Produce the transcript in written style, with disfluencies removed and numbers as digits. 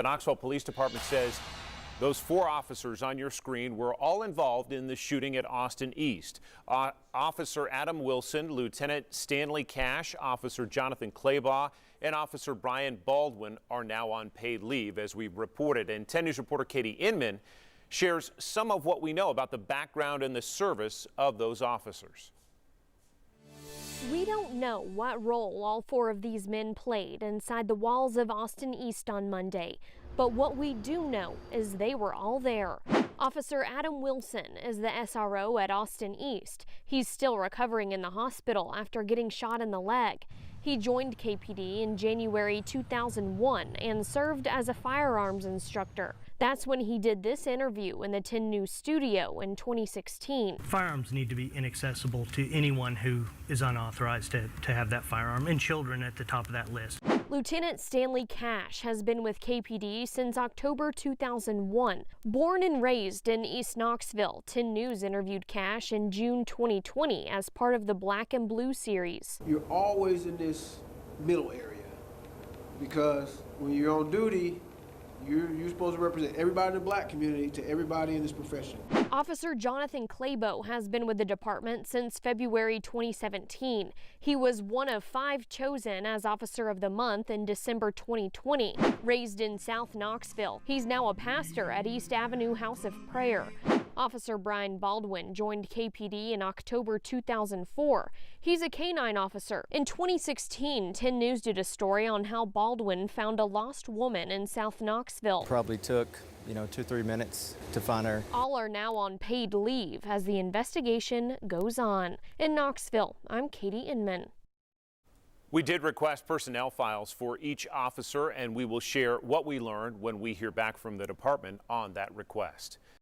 The Knoxville Police Department says those 4 officers on your screen were all involved in the shooting at Austin East. Officer Adam Willson, Lieutenant Stanley Cash, Officer Jonathon Clabough, and Officer Brian Baldwin are now on paid leave, as we reported. And 10 News reporter Katie Inman shares some of what we know about the background and the service of those officers. We don't know what role all 4 of these men played inside the walls of Austin East on Monday, but what we do know is they were all there. Officer Adam Willson is the SRO at Austin East. He's still recovering in the hospital after getting shot in the leg. He joined KPD in January 2001 and served as a firearms instructor. That's when he did this interview in the 10 News studio in 2016. Firearms need to be inaccessible to anyone who is unauthorized to have that firearm, and children at the top of that list. Lieutenant Stanley Cash has been with KPD since October 2001. Born and raised in East Knoxville, 10 News interviewed Cash in June 2020 as part of the Black and Blue series. You're always in this middle area because when you're on duty, you're supposed to represent everybody in the black community to everybody in this profession. Officer Jonathon Clabough has been with the department since February 2017. He was one of 5 chosen as Officer of the Month in December 2020. Raised in South Knoxville, he's now a pastor at East Avenue House of Prayer. Officer Brian Baldwin joined KPD in October 2004. He's a canine officer. In 2016, 10 News did a story on how Baldwin found a lost woman in South Knoxville. Probably took, 2-3 minutes to find her. All are now on paid leave as the investigation goes on. In Knoxville, I'm Katie Inman. We did request personnel files for each officer, and we will share what we learned when we hear back from the department on that request.